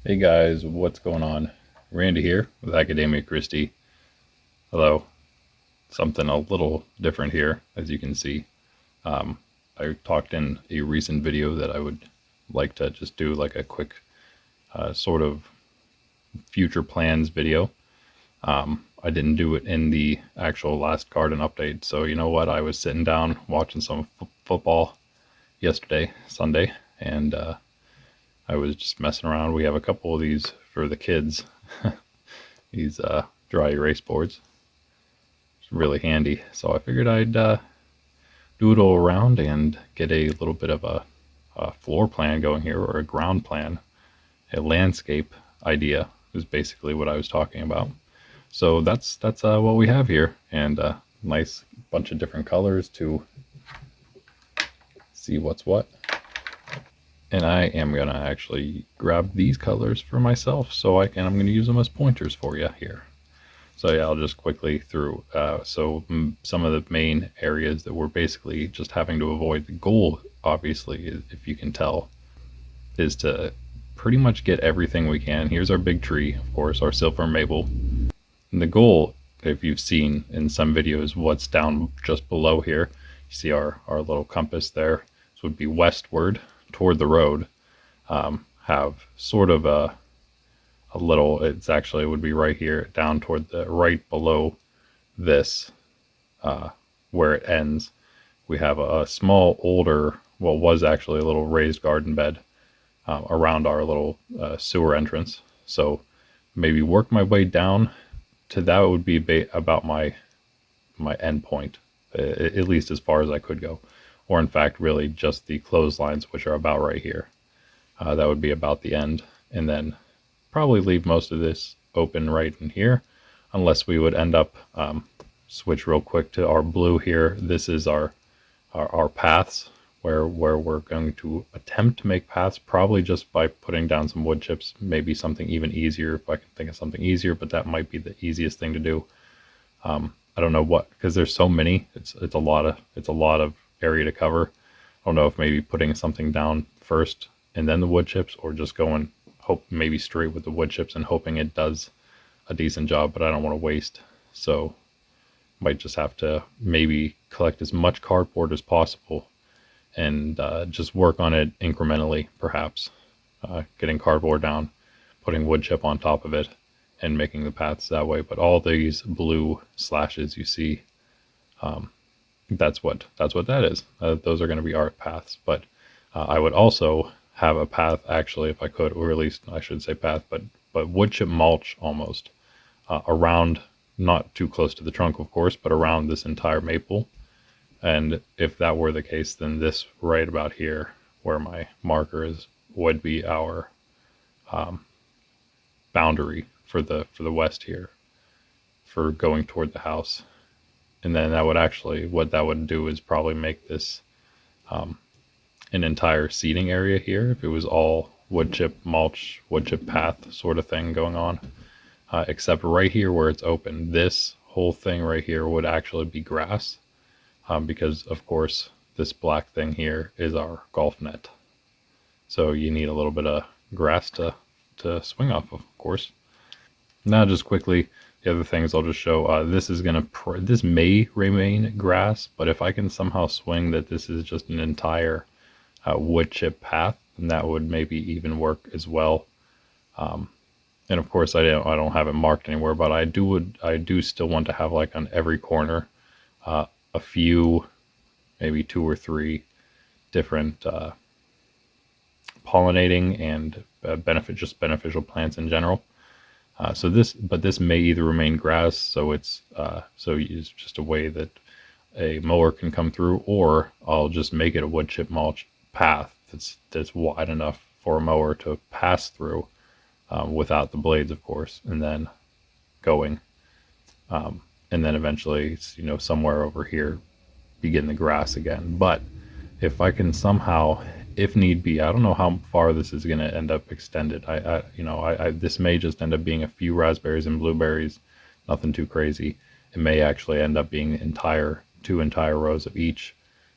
Hey guys, what's going on? Randy here with Academia Christi. Hello. Something a little different here, as you can see. Um, I talked in a recent video that I would like to just do like a quick sort of future plans video. I didn't do it in the actual last garden update, so you know what? I was sitting down watching some football yesterday, Sunday, and I was just messing around. We have a couple of these for the kids, these dry erase boards. It's really handy. So I figured I'd doodle around and get a little bit of a floor plan going here, or a ground plan. A landscape idea is basically what I was talking about. So that's what we have here, and a nice bunch of different colors to see what's what. And I am gonna actually grab these colors for myself, so I'm gonna use them as pointers for you here. So yeah, I'll just quickly through. Some of the main areas that we're basically just having to avoid. The goal, obviously, if you can tell, is to pretty much get everything we can. Here's our big tree, of course, our silver maple. And the goal, if you've seen in some videos, what's down just below here, you see our little compass there. This would be westward toward the road. Have sort of a little, it's actually, it would be right here down toward the right below this, where it ends. We have a small older, well, was actually a little raised garden bed around our little sewer entrance. So maybe work my way down to that would be about my end point, at least as far as I could go. Or in fact, really just the clotheslines, which are about right here. That would be about the end. And then probably leave most of this open right in here, unless we would end up switch real quick to our blue here. This is our paths, where we're going to attempt to make paths, probably just by putting down some wood chips. Maybe something even easier, if I can think of something easier, but that might be the easiest thing to do. I don't know what, because there's so many. It's a lot of area to cover. I don't know if maybe putting something down first and then the wood chips, or just going maybe straight with the wood chips and hoping it does a decent job, but I don't want to waste. So might just have to maybe collect as much cardboard as possible and just work on it incrementally, perhaps. Getting cardboard down, putting wood chip on top of it, and making the paths that way. But all these blue slashes you see, that's what that is. Those are going to be our paths. But I would also have a path, actually, if I could, or at least I should say path, but wood chip mulch almost around, not too close to the trunk, of course, but around this entire maple. And if that were the case, then this right about here, where my marker is, would be our boundary for the west here, for going toward the house. And then that would actually, what that would do is probably make this an entire seating area here, if it was all wood chip mulch, wood chip path sort of thing going on. Except right here where it's open, this whole thing right here would actually be grass, because of course this black thing here is our golf net. So you need a little bit of grass to swing off of course. Now just quickly, the other things I'll just show, this is this may remain grass, but if I can somehow swing that this is just an entire wood chip path, then that would maybe even work as well. And of course I don't have it marked anywhere, but I do still want to have, like, on every corner a few, maybe 2 or 3 different pollinating and beneficial plants in general. But this may either remain grass, so it's just a way that a mower can come through, or I'll just make it a wood chip mulch path that's wide enough for a mower to pass through, without the blades, of course, and then going, and then eventually, somewhere over here, begin the grass again. But if I can somehow, if need be, I don't know how far this is going to end up extended. This may just end up being a few raspberries and blueberries, nothing too crazy. It may actually end up being two entire rows of each,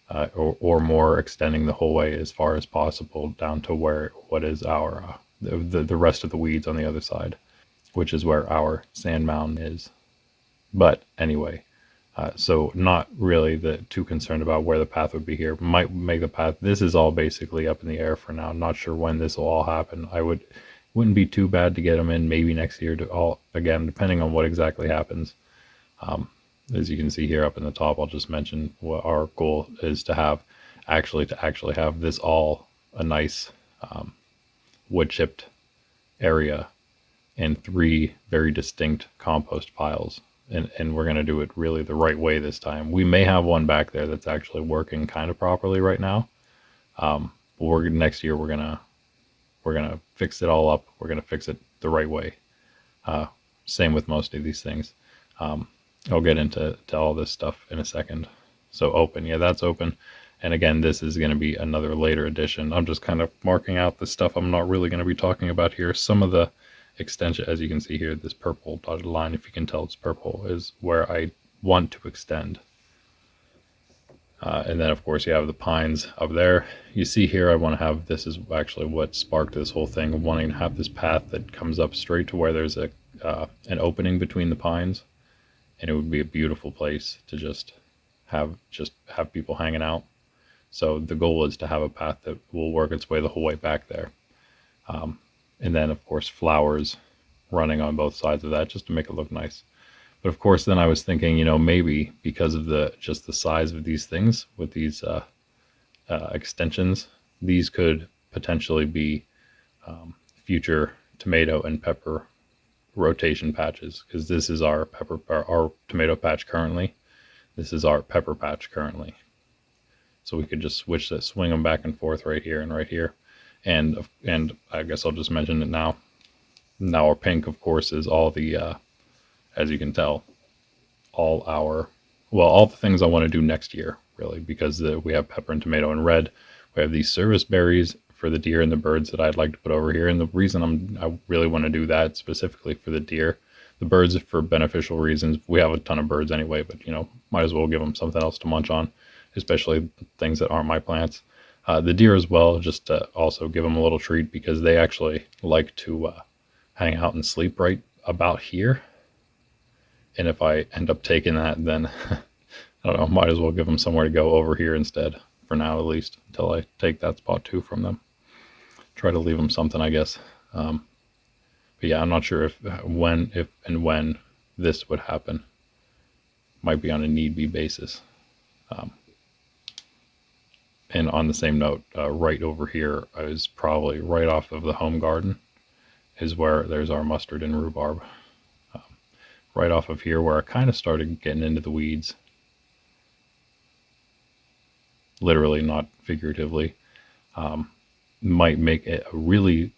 or more, extending the whole way as far as possible down to what is our the rest of the weeds on the other side, which is where our sand mound is. But anyway, so not really too concerned about where the path would be here. Might make the path. This is all basically up in the air for now. Not sure when this will all happen. Wouldn't be too bad to get them in maybe next year to all, again, depending on what exactly happens. As you can see here up in the top, I'll just mention what our goal is to have actually have this all a nice wood chipped area and 3 very distinct compost piles. And we're going to do it really the right way this time. We may have one back there that's actually working kind of properly right now. Next year we're gonna fix it all up. We're gonna fix it the right way. Same with most of these things. I'll get into all this stuff in a second. So open, yeah, that's open. And again, this is going to be another later edition. I'm just kind of marking out the stuff I'm not really going to be talking about here. Some of the extension, as you can see here, this purple dotted line, if you can tell it's purple, is where I want to extend. And then of course you have the pines up there. You see here, I want to have, this is actually what sparked this whole thing, wanting to have this path that comes up straight to where there's an opening between the pines. And it would be a beautiful place to just have people hanging out. So the goal is to have a path that will work its way the whole way back there. And then of course flowers running on both sides of that just to make it look nice. But of course then I was thinking, you know, maybe because of just the size of these things with these extensions, these could potentially be future tomato and pepper rotation patches, because this is our tomato patch currently. This is our pepper patch currently. So we could just swing them back and forth right here and right here. And I guess I'll just mention it now. Now our pink, of course, is all the, as you can tell, all the things I want to do next year, really, because we have pepper and tomato and red. We have these service berries for the deer and the birds that I'd like to put over here. And the reason I really want to do that specifically for the deer, the birds for beneficial reasons. We have a ton of birds anyway, but you know, might as well give them something else to munch on, especially things that aren't my plants. The deer as well, just to also give them a little treat, because they actually like to hang out and sleep right about here. And if I end up taking that, then I don't know, might as well give them somewhere to go over here instead, for now at least, until I take that spot too from them. Try to leave them something, I guess. But yeah, I'm not sure if when this would happen. Might be on a need-be basis. And on the same note, right over here is probably right off of the home garden is where there's our mustard and rhubarb. Right off of here where I kind of started getting into the weeds. Literally, not figuratively. Might make it a really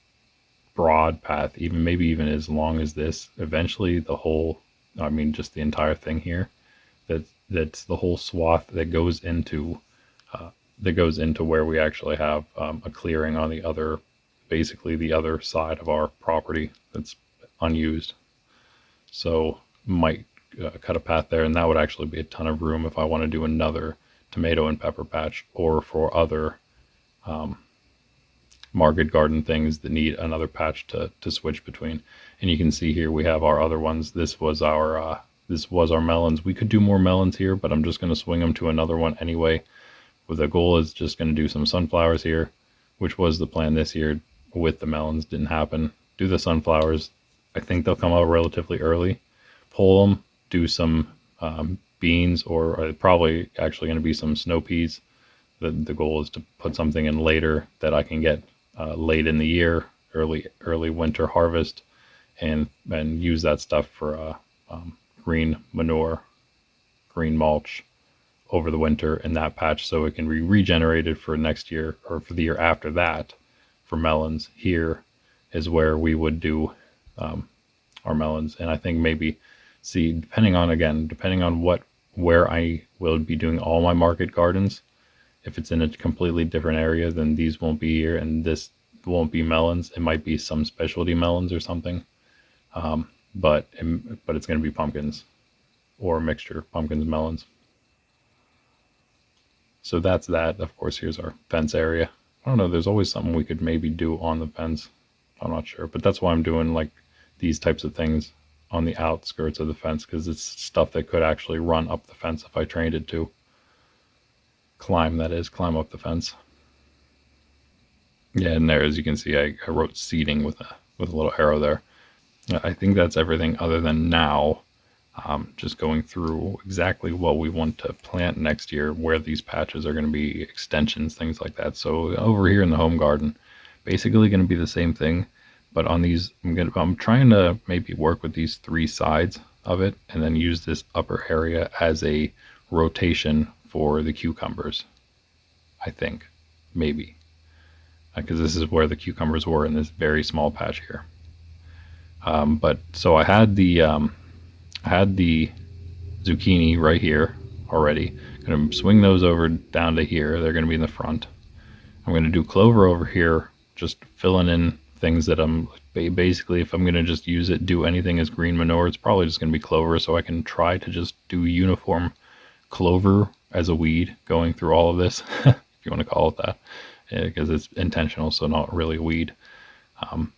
broad path, maybe even as long as this. Eventually just the entire thing here. That's the whole swath that goes into where we actually have a clearing on basically the other side of our property that's unused. So might cut a path there, and that would actually be a ton of room if I want to do another tomato and pepper patch, or for other market garden things that need another patch to switch between. And you can see here we have our other ones. This was our melons. We could do more melons here, but I'm just going to swing them to another one anyway. But the goal is just going to do some sunflowers here, which was the plan this year with the melons. Didn't happen. Do the sunflowers. I think they'll come out relatively early. Pull them, do some beans, or probably actually going to be some snow peas. The goal is to put something in later that I can get late in the year, early winter harvest, and use that stuff for green manure, green mulch over the winter in that patch, so it can be regenerated for next year or for the year after that for melons. Here is where we would do our melons. And I think maybe depending on where I will be doing all my market gardens. If it's in a completely different area, then these won't be here, and this won't be melons. It might be some specialty melons or something, but it's going to be pumpkins, or a mixture of pumpkins and melons. So that's that. Of course, here's our fence area. I don't know, there's always something we could maybe do on the fence. I'm not sure, but that's why I'm doing like these types of things on the outskirts of the fence, because it's stuff that could actually run up the fence if I trained it to. Climb, that is, climb up the fence. Yeah, and there, as you can see, I wrote seeding with a little arrow there. I think that's everything other than now. Just going through exactly what we want to plant next year, where these patches are going to be extensions, things like that. So over here in the home garden, basically going to be the same thing, but on these, I'm trying to maybe work with these three sides of it and then use this upper area as a rotation for the cucumbers. I think, maybe, because this is where the cucumbers were in this very small patch here. But so I had the zucchini right here already. I'm going to swing those over down to here. They're going to be in the front. I'm going to do clover over here, just filling in things that I'm basically, if I'm going to just use it, do anything as green manure, it's probably just going to be clover, so I can try to just do uniform clover as a weed going through all of this, if you want to call it that, because it's intentional, so not really a weed.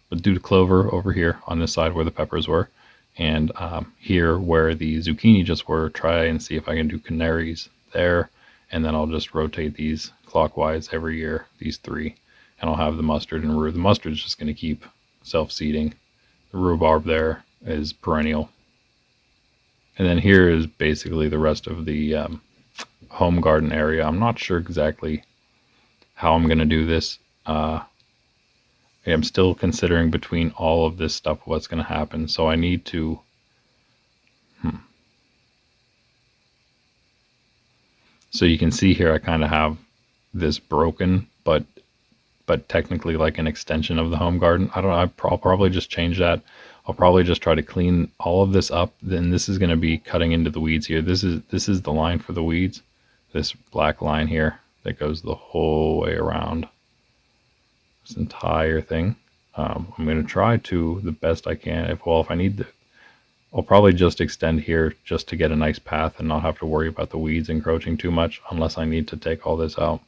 But do the clover over here on this side where the peppers were, and here where the zucchini just were, try and see if I can do canaries there, and then I'll just rotate these clockwise every year, these three, and I'll have the mustard and rue. The mustard is just going to keep self-seeding. The rhubarb there is perennial. And then here is basically the rest of the home garden area. I'm not sure exactly how I'm going to do this. I'm still considering between all of this stuff what's going to happen. So I need to... So you can see here I kind of have this broken, but technically like an extension of the home garden. I don't know, I'll probably just change that. I'll probably just try to clean all of this up. Then this is going to be cutting into the weeds here. This is the line for the weeds. This black line here that goes the whole way around this entire thing. I'm going to try to the best I can. If I need to, I'll probably just extend here just to get a nice path and not have to worry about the weeds encroaching too much, unless I need to take all this out.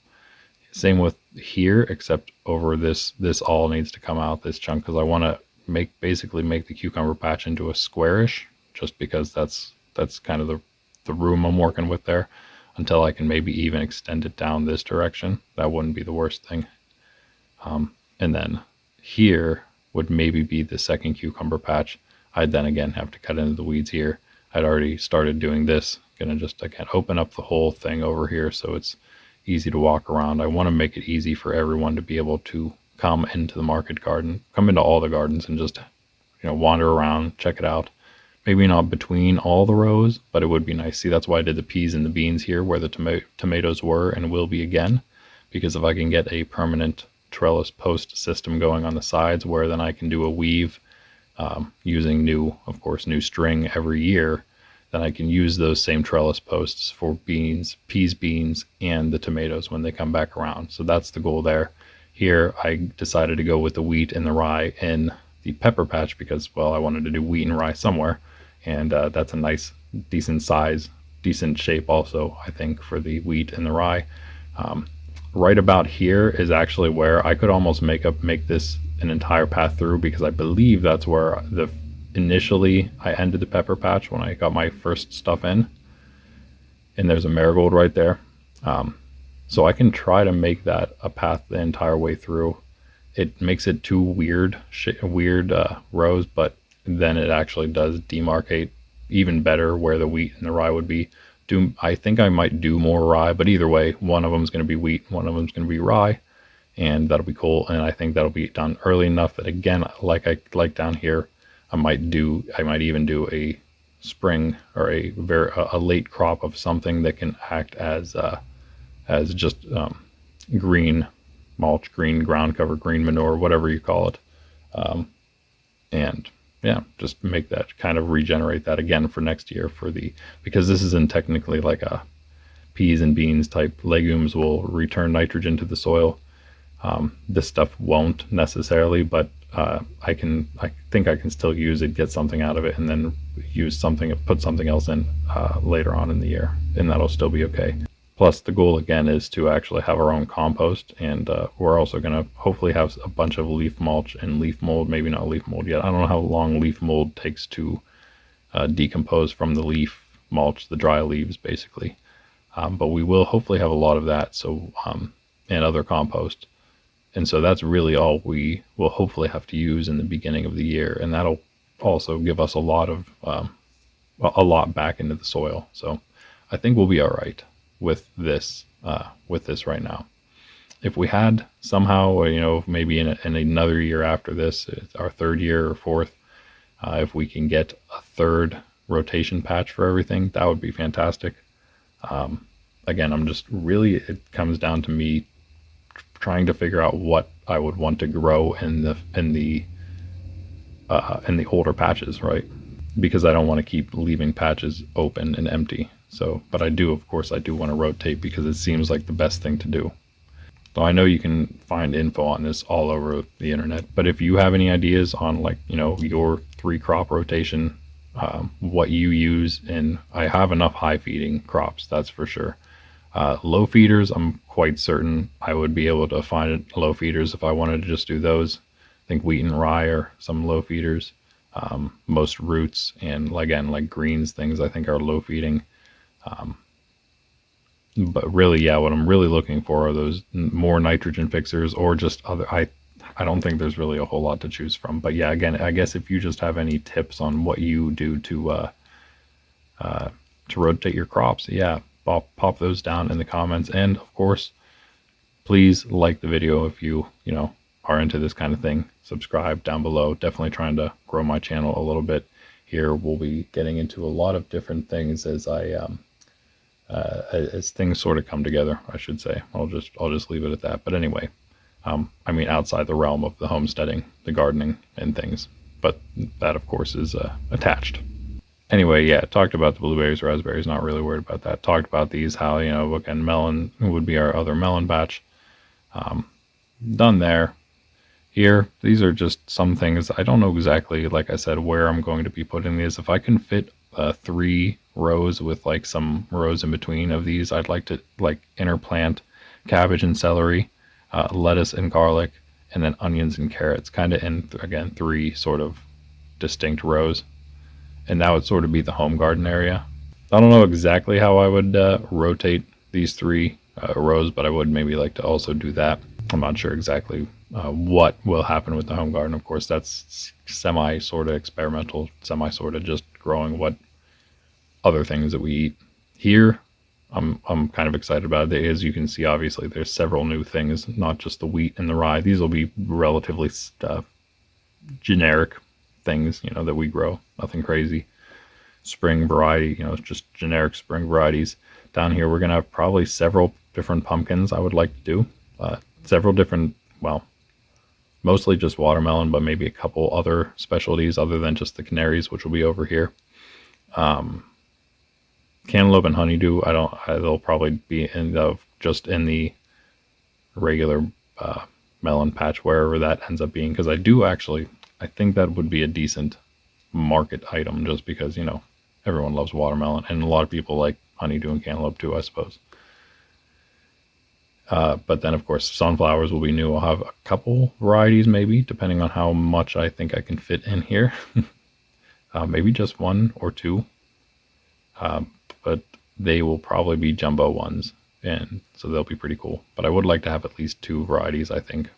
Same with here, except over this all needs to come out, this chunk, because I want to basically make the cucumber patch into a squarish, just because that's kind of the room I'm working with there, until I can maybe even extend it down this direction. That wouldn't be the worst thing. And then here would maybe be the second cucumber patch. I'd then again have to cut into the weeds here. I'd already started doing this. Gonna just again open up the whole thing over here so it's easy to walk around. I want to make it easy for everyone to be able to come into the market garden, come into all the gardens and just, wander around, check it out. Maybe not between all the rows, but it would be nice. See, that's why I did the peas and the beans here where the tomatoes were and will be again, because if I can get a permanent trellis post system going on the sides where then I can do a weave using new string every year, then I can use those same trellis posts for peas, beans, and the tomatoes when they come back around. So that's the goal there. Here I decided to go with the wheat and the rye in the pepper patch because, well, I wanted to do wheat and rye somewhere, and that's a nice, decent size, decent shape also, I think, for the wheat and the rye. Right about here is actually where I could almost make this an entire path through, because I believe that's where initially I ended the pepper patch when I got my first stuff in, and there's a marigold right there. So I can try to make that a path the entire way through. It makes it two weird rows, but then it actually does demarcate even better where the wheat and the rye would be. I think I might do more rye, but either way, one of them is going to be wheat, one of them is going to be rye, and that'll be cool. And I think that'll be done early enough that, again, like down here, I might even do a spring or a late crop of something that can act as just green mulch, green ground cover, green manure, whatever you call it, and yeah, just make that kind of regenerate that again for next year because this isn't technically like a peas and beans type. Legumes will return nitrogen to the soil. This stuff won't necessarily, but I think I can still use it, get something out of it, and then put something else in later on in the year, and that'll still be okay. Plus, the goal again is to actually have our own compost, and we're also going to hopefully have a bunch of leaf mulch and leaf mold. Maybe not leaf mold yet. I don't know how long leaf mold takes to decompose from the leaf mulch, the dry leaves basically. But we will hopefully have a lot of that. So and other compost, and so that's really all we will hopefully have to use in the beginning of the year, and that'll also give us a lot of a lot back into the soil. So I think we'll be all right with this right now. If we had somehow, maybe in another year after this, it's our third year or fourth, if we can get a third rotation patch for everything, that would be fantastic. Again, it comes down to me trying to figure out what I would want to grow in the older patches, right? Because I don't want to keep leaving patches open and empty. So, but I do want to rotate because it seems like the best thing to do. So I know you can find info on this all over the internet, but if you have any ideas on your 3-crop rotation, what you use, and I have enough high feeding crops, that's for sure. Low feeders, I'm quite certain I would be able to find low feeders if I wanted to just do those. I think wheat and rye are some low feeders. Most roots and again, like greens, things I think are low feeding. But really, yeah, what I'm really looking for are those more nitrogen fixers or just other. I don't think there's really a whole lot to choose from. But yeah, again, I guess if you just have any tips on what you do to rotate your crops, yeah, pop those down in the comments. And of course, please like the video if you are into this kind of thing. Subscribe down below. Definitely trying to grow my channel a little bit here. We'll be getting into a lot of different things as as things sort of come together, I should say. I'll just leave it at that. But anyway, outside the realm of the homesteading, the gardening and things, but that of course is attached. Anyway, yeah, talked about the blueberries, raspberries, not really worried about that. Talked about these, how, again, melon would be our other melon batch. Done there. Here, these are just some things. I don't know exactly, like I said, where I'm going to be putting these. If I can fit 3 rows with some rows in between of these, I'd like to interplant cabbage and celery, lettuce and garlic, and then onions and carrots, kind of in, again, 3 sort of distinct rows. And that would sort of be the home garden area. I don't know exactly how I would rotate these 3 rows, but I would maybe like to also do that. I'm not sure exactly what will happen with the home garden. Of course, that's semi sort of experimental, semi sort of just growing what other things that we eat. Here, I'm kind of excited about it. As you can see, obviously, there's several new things, not just the wheat and the rye. These will be relatively generic things, that we grow. Nothing crazy. Spring variety, just generic spring varieties. Down here, we're going to have probably several different pumpkins I would like to do. Several different, mostly just watermelon, but maybe a couple other specialties other than just the canaries, which will be over here. Cantaloupe and honeydew, they'll probably be just in the regular melon patch, wherever that ends up being, because I think that would be a decent market item, just because, everyone loves watermelon, and a lot of people like honeydew and cantaloupe too, I suppose. But then, of course, sunflowers will be new. I'll have a couple varieties, maybe, depending on how much I think I can fit in here. Maybe just 1 or 2. But they will probably be jumbo ones, and so they'll be pretty cool. But I would like to have at least 2 varieties, I think.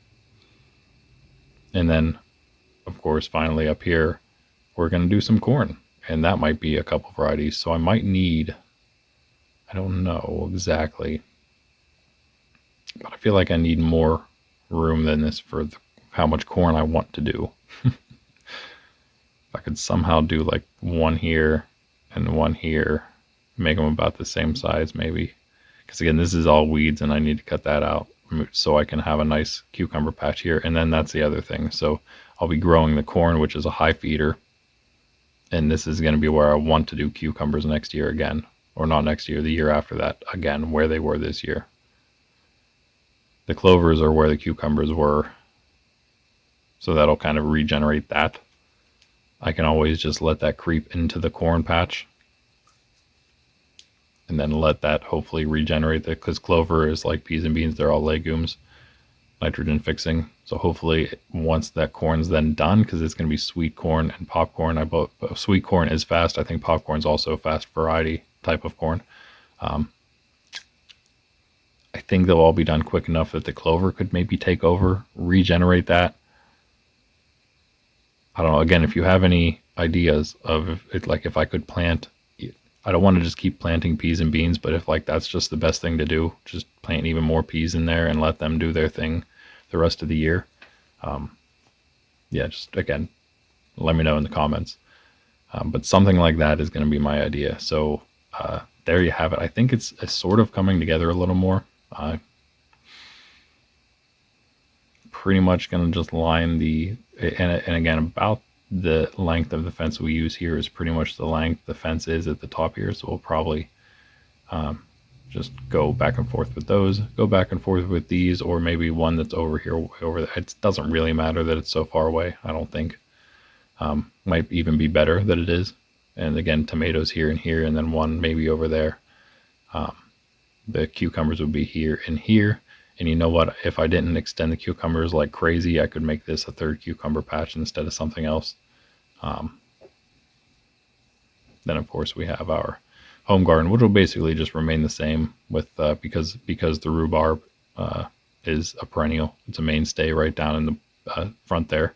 And then, of course, finally up here, we're going to do some corn. And that might be a couple varieties. So I might need, I don't know exactly, but I feel like I need more room than this for how much corn I want to do. If I could somehow do 1 here and 1 here, make them about the same size maybe. Because again, this is all weeds and I need to cut that out so I can have a nice cucumber patch here. And then that's the other thing. So I'll be growing the corn, which is a high feeder. And this is going to be where I want to do cucumbers next year again. Or not next year, the year after that again, where they were this year. The clovers are where the cucumbers were. So that'll kind of regenerate that. I can always just let that creep into the corn patch. and then let that hopefully regenerate that, because clover is like peas and beans, they're all legumes, nitrogen fixing. So hopefully once that corn's then done, because it's going to be sweet corn and popcorn, sweet corn is fast. I think popcorn's also a fast variety type of corn. I think they'll all be done quick enough that the clover could maybe take over, regenerate that. I don't know. Again, if you have any ideas of it, like if I could plant, I don't want to just keep planting peas and beans, but if like that's just the best thing to do, just plant even more peas in there and let them do their thing the rest of the year. Yeah, just again, let me know in the comments. But something like that is going to be my idea. So there you have it. I think it's sort of coming together a little more. Pretty much going to just line and again, about the length of the fence we use here is pretty much the length the fence is at the top here. So we'll probably just go back and forth with those, go back and forth with these, or maybe one that's over here, over there. It doesn't really matter that it's so far away, I don't think. Might even be better that it is. And again, tomatoes here and here, and then one maybe over there. The cucumbers would be here and here. And you know what? If I didn't extend the cucumbers like crazy, I could make this a third cucumber patch instead of something else. Then of course we have our home garden, which will basically just remain the same with because the rhubarb is a perennial. It's a mainstay right down in the front there,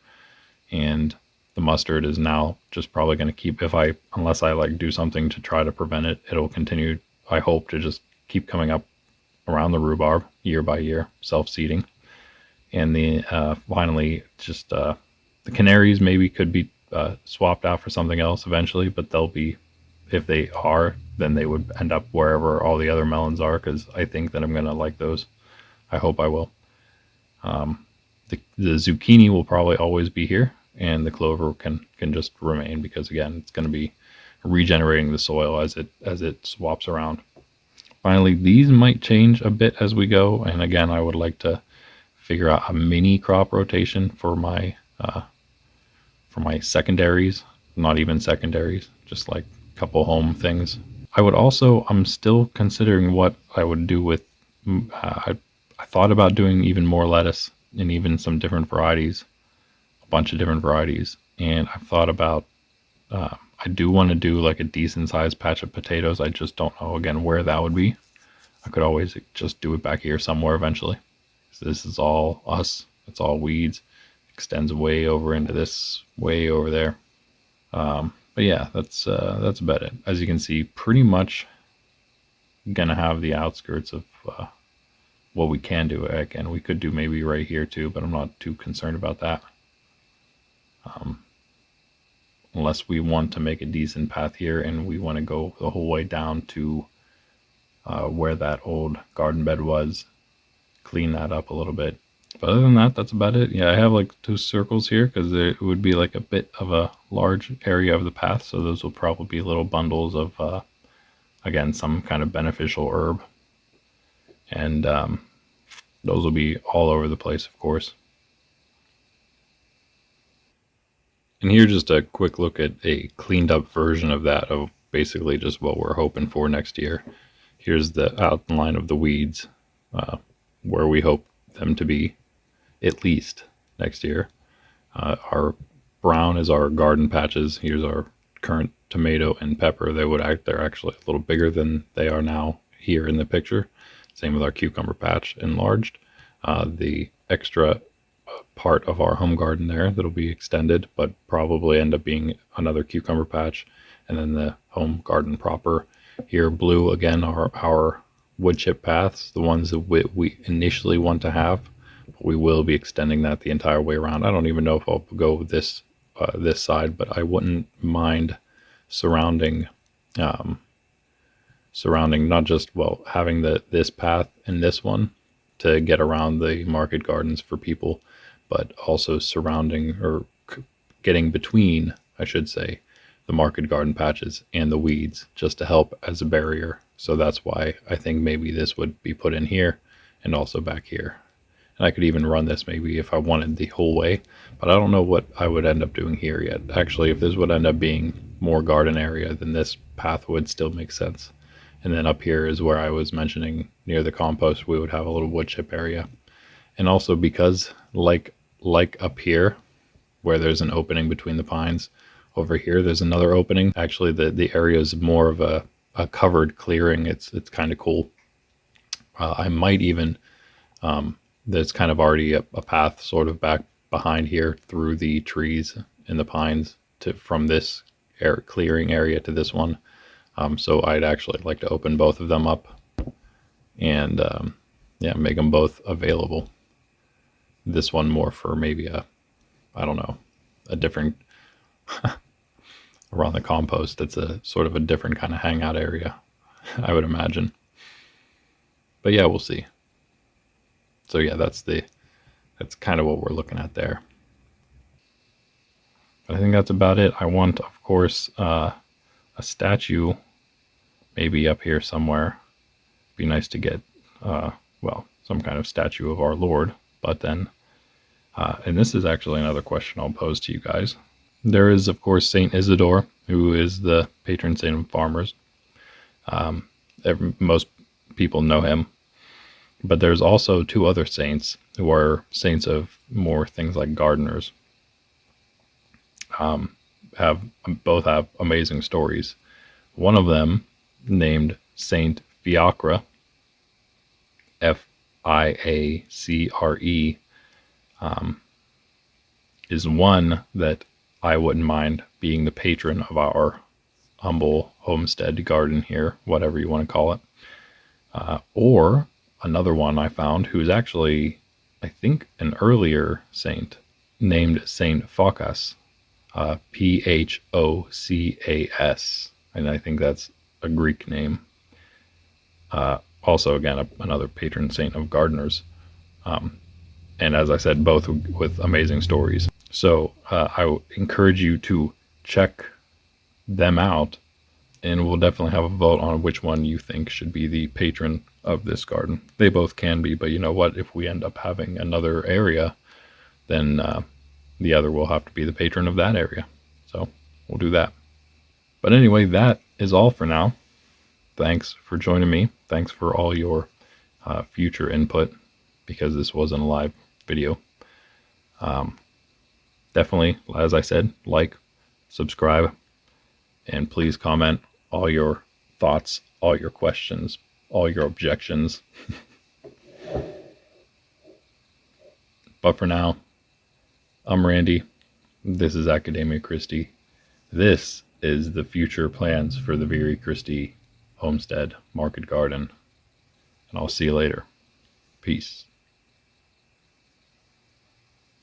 and the mustard is now just probably going to keep, unless I like do something to try to prevent it, it'll continue, I hope, to just keep coming up around the rhubarb year by year, self-seeding. And the finally, just the canaries maybe could be swapped out for something else eventually, but they'll be, if they are, then they would end up wherever all the other melons are, because I think that I'm going to like those. I hope I will. The zucchini will probably always be here, and the clover can just remain, because again, it's going to be regenerating the soil as it swaps around. Finally, these might change a bit as we go, and again, I would like to figure out a mini crop rotation for my secondaries, not even secondaries, just like a couple home things. I'm still considering what I would do with, I thought about doing even more lettuce and even some different varieties, a bunch of different varieties. And I've thought about, I do want to do like a decent sized patch of potatoes. I just don't know again where that would be. I could always just do it back here somewhere eventually. So this is all us. It's all weeds. Extends way over into this, way over there. But yeah, that's about it. As you can see, pretty much gonna have the outskirts of what we can do. Again, we could do maybe right here too, but I'm not too concerned about that. Unless we want to make a decent path here and we want to go the whole way down to where that old garden bed was, clean that up a little bit. But other than that, that's about it. Yeah, I have like 2 circles here because it would be like a bit of a large area of the path. So those will probably be little bundles of, again, some kind of beneficial herb. And those will be all over the place, of course. And here's just a quick look at a cleaned up version of that, of basically just what we're hoping for next year. Here's the outline of the weeds, where we hope them to be at least next year. Our brown is our garden patches. Here's our current tomato and pepper. They're actually a little bigger than they are now here in the picture. Same with our cucumber patch enlarged. The extra part of our home garden there that'll be extended, but probably end up being another cucumber patch. And then the home garden proper here, blue again, are our wood chip paths, the ones that we initially want to have. But we will be extending that the entire way around. I don't even know if I'll go this side, but I wouldn't mind surrounding not just, having this path and this one to get around the market gardens for people, but also surrounding, or getting between, I should say, the market garden patches and the weeds, just to help as a barrier. So that's why I think maybe this would be put in here and also back here. And I could even run this maybe if I wanted the whole way, but I don't know what I would end up doing here yet. Actually, if this would end up being more garden area, then this path would still make sense. And then up here is where I was mentioning near the compost, we would have a little wood chip area. And also because like up here, where there's an opening between the pines, over here there's another opening. Actually, the area is more of a covered clearing. It's kind of cool. I might even, there's kind of already a path sort of back behind here through the trees and the pines from this clearing area to this one. So I'd actually like to open both of them up and yeah, make them both available. This one more for maybe I don't know, a different around the compost. It's a sort of a different kind of hangout area, I would imagine. But yeah, we'll see. So yeah, that's kind of what we're looking at there. But I think that's about it. I want, of course, a statue maybe up here somewhere. Be nice to get, well, some kind of statue of our Lord. But then, and this is actually another question I'll pose to you guys. There is, of course, Saint Isidore, who is the patron saint of farmers. Most people know him. But there's also two other saints who are saints of more things like gardeners. Both have amazing stories. One of them, named Saint Fiacre, Fiacre, is one that I wouldn't mind being the patron of our humble homestead garden here, whatever you want to call it. Or another one I found who is actually, I think, an earlier saint named Saint Phocas, Phocas, and I think that's a Greek name. Also, again, another patron saint of gardeners. And as I said, both with amazing stories. So I encourage you to check them out, and we'll definitely have a vote on which one you think should be the patron of this garden. They both can be, but you know what? If we end up having another area, then the other will have to be the patron of that area. So we'll do that. But anyway, that is all for now. Thanks for joining me. Thanks for all your future input, because this wasn't a live video. Definitely, as I said, like, subscribe, and please comment all your thoughts, all your questions, all your objections. But for now, I'm Randy. This is Academia Christi. This is the future plans for the Viri Christi homestead market garden. And I'll see you later. Peace.